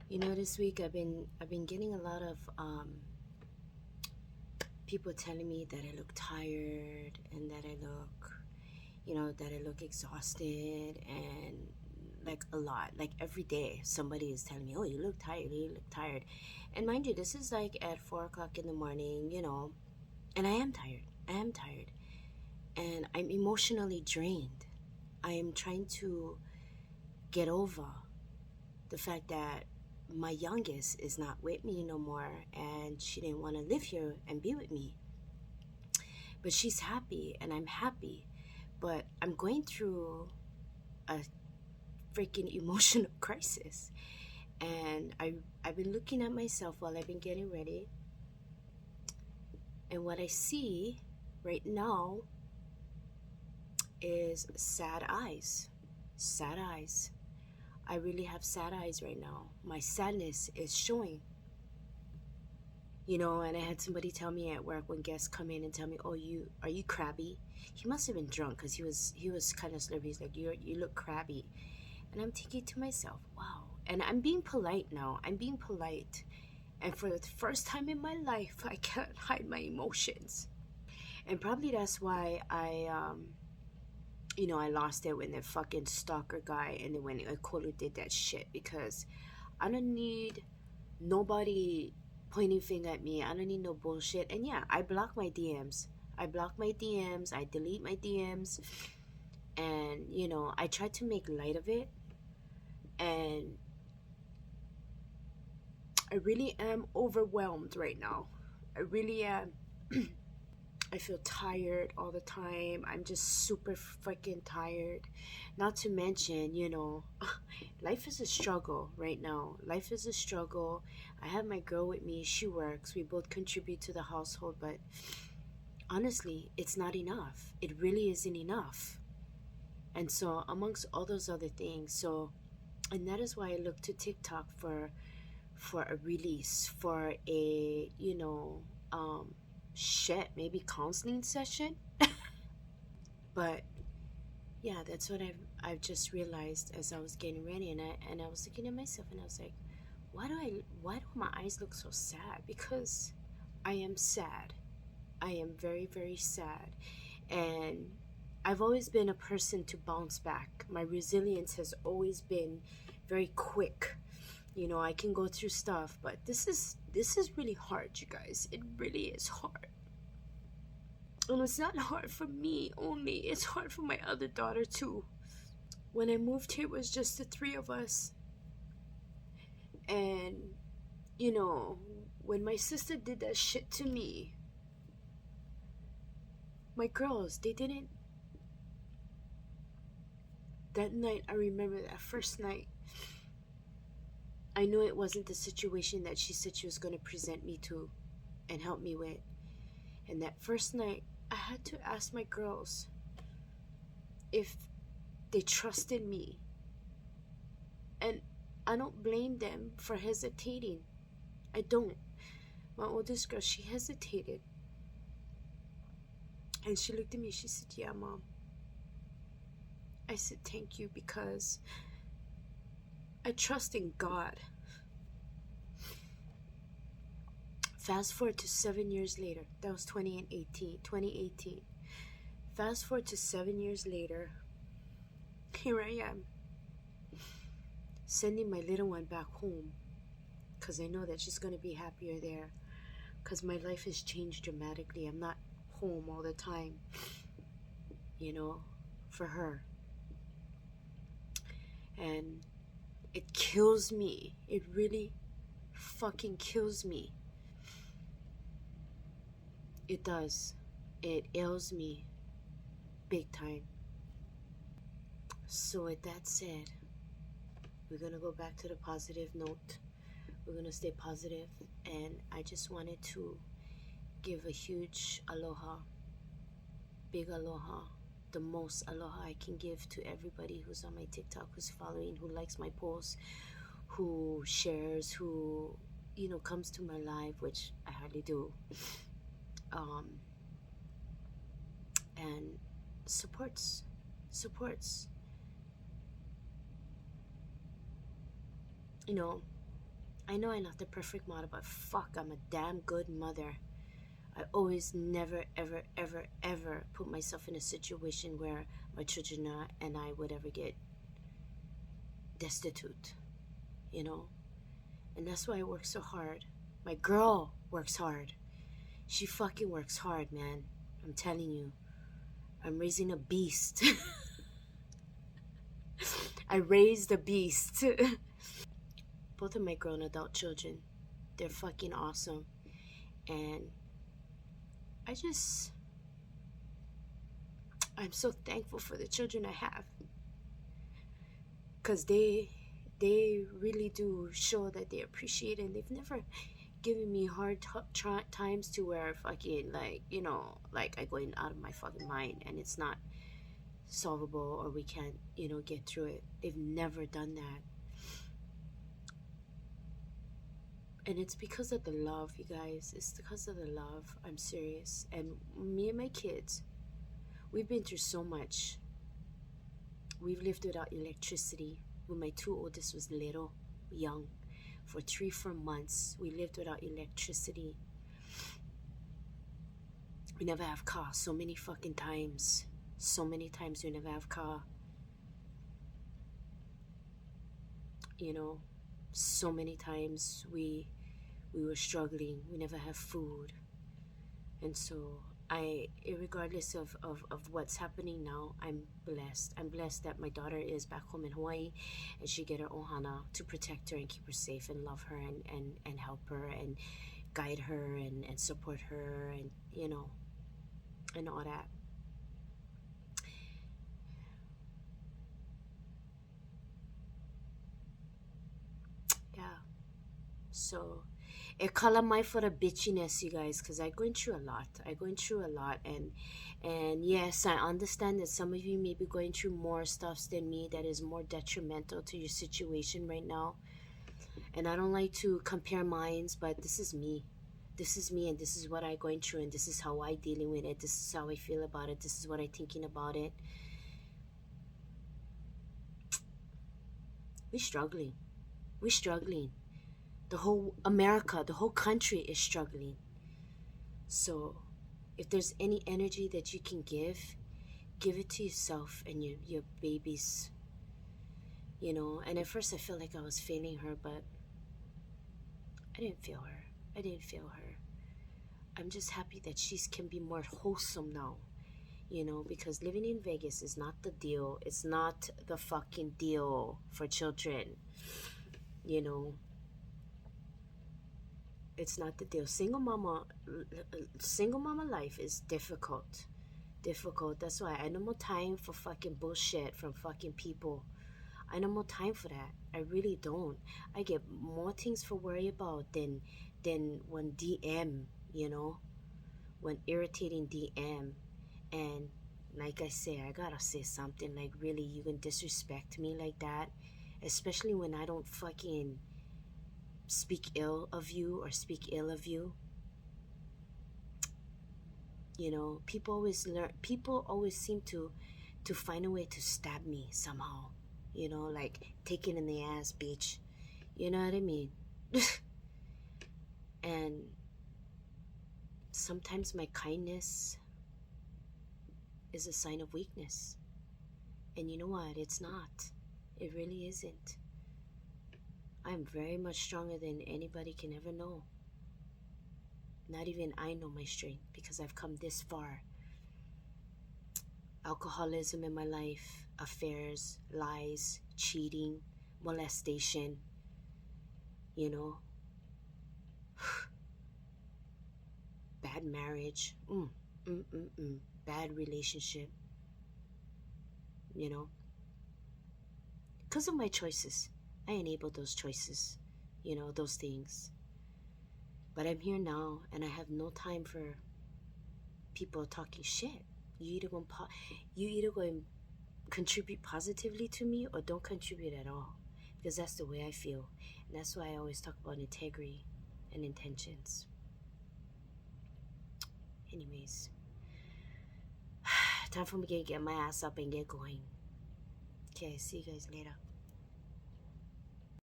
You know, this week I've been getting a lot of people telling me that I look tired and that I look exhausted, and like a lot. Like every day somebody is telling me, "Oh, you look tired, you look tired." And mind you, this is like at 4 o'clock in the morning, and I am tired. I am tired. And I'm emotionally drained. I am trying to get over the fact that my youngest is not with me no more, and she didn't want to live here and be with me. But she's happy and I'm happy. But I'm going through a freaking emotional crisis. And I've been looking at myself while I've been getting ready. And what I see right now is sad eyes. Sad eyes. I really have sad eyes right now. My sadness is showing. And I had somebody tell me at work when guests come in and tell me, "Oh, are you crabby?" He must have been drunk because he was kind of slurry. He's like, "You look crabby," and I'm thinking to myself, "Wow." And I'm being polite now. I'm being polite, and for the first time in my life, I can't hide my emotions. And probably that's why I lost it when the fucking stalker guy and then when Ekolu did that shit, because I don't need nobody pointing finger at me. I don't need no bullshit. And yeah, I block my DMs. I delete my DMs. And, I try to make light of it. And I really am overwhelmed right now. I really am. I feel tired all the time. I'm just super freaking tired. Not to mention, life is a struggle right now. Life is a struggle. I have my girl with me. She works. We both contribute to the household, but honestly, it's not enough. It really isn't enough. And so, amongst all those other things, and that is why I look to TikTok for a release, for a shit, maybe counseling session. But yeah, that's what I've just realized as I was getting ready, and I was looking at myself and I was like, why do my eyes look so sad? Because I am sad. I am very, very sad. And I've always been a person to bounce back. My resilience has always been very quick. I can go through stuff, but this is really hard, you guys. It really is hard. And it's not hard for me only, it's hard for my other daughter too. When I moved here, it was just the three of us. And, when my sister did that shit to me, my girls, they didn't. That night, I remember that first night, I knew it wasn't the situation that she said she was going to present me to and help me with. And that first night, I had to ask my girls if they trusted me. And I don't blame them for hesitating. I don't. My oldest girl, she hesitated. And she looked at me, she said, "Yeah, Mom." I said, "Thank you, because I trust in God." Fast forward to 7 years later. That was 2018. Fast forward to 7 years later. Here I am, sending my little one back home, because I know that she's going to be happier there, because my life has changed dramatically. I'm not home all the time, for her. And it kills me. It really fucking kills me. It does. It ails me big time. So with that said, we're gonna go back to the positive note. We're gonna stay positive, and I just wanted to give a huge aloha, big aloha, the most aloha I can give to everybody who's on my TikTok, who's following, who likes my posts, who shares, who comes to my live, which I hardly do, and supports. You know, I know I'm not the perfect mother, but fuck, I'm a damn good mother. I always never, ever, ever, ever put myself in a situation where my children and I would ever get destitute, you know? And that's why I work so hard. My girl works hard. She fucking works hard, man. I'm telling you. I'm raising a beast. I raised a beast. Both of my grown adult children, they're fucking awesome. And I'm so thankful for the children I have. Because they really do show that they appreciate it. And they've never given me hard times to where fucking, like, you know, like I going out of my fucking mind and it's not solvable or we can't, you know, get through it. They've never done that. And it's because of the love, you guys. It's because of the love. I'm serious. And me and my kids, we've been through so much. We've lived without electricity when my two oldest was little, young. For 3-4 months, we lived without electricity. We never have car. So many fucking times. So many times we never have car. You know, so many times we were struggling. We never have food. And so regardless of what's happening now, I'm blessed. I'm blessed that my daughter is back home in Hawaii and she get her ohana to protect her and keep her safe and love her and help her and guide her and support her and, you know, and all that. Yeah. So it calamai for the bitchiness, you guys, because I'm going through a lot. And yes, I understand that some of you may be going through more stuff than me that is more detrimental to your situation right now. And I don't like to compare minds, but this is me. This is me, and this is what I'm going through, and this is how I dealing with it. This is how I feel about it. This is what I'm thinking about it. We're struggling. We're struggling. The whole America, the whole country is struggling. So if there's any energy that you can give it to yourself and your babies, you know. And at first I felt like I was failing her, but I didn't fail her. I'm just happy that she can be more wholesome now, you know, because living in Vegas is not the deal. It's not the fucking deal for children, you know. It's not the deal. Single mama life is difficult. That's why I no more time for fucking bullshit from fucking people. I no more time for that. I really don't. I get more things to worry about than when DM, you know, when irritating DM. And like I say, I gotta say something, like, really, you can disrespect me like that, especially when I don't fucking speak ill of you or speak ill of you. You know, people always seem to find a way to stab me somehow, you know, like, take it in the ass, bitch, you know what I mean? And sometimes my kindness is a sign of weakness, and you know what, it's not. It really isn't. I'm very much stronger than anybody can ever know. Not even I know my strength, because I've come this far. Alcoholism in my life, affairs, lies, cheating, molestation, you know, bad marriage, bad relationship, you know. Because of my choices, I enabled those choices, you know, those things. But I'm here now, and I have no time for people talking shit. You either go and contribute positively to me, or don't contribute at all, because that's the way I feel. And that's why I always talk about integrity and intentions. Anyways, time for me to get my ass up and get going. Okay, see you guys later.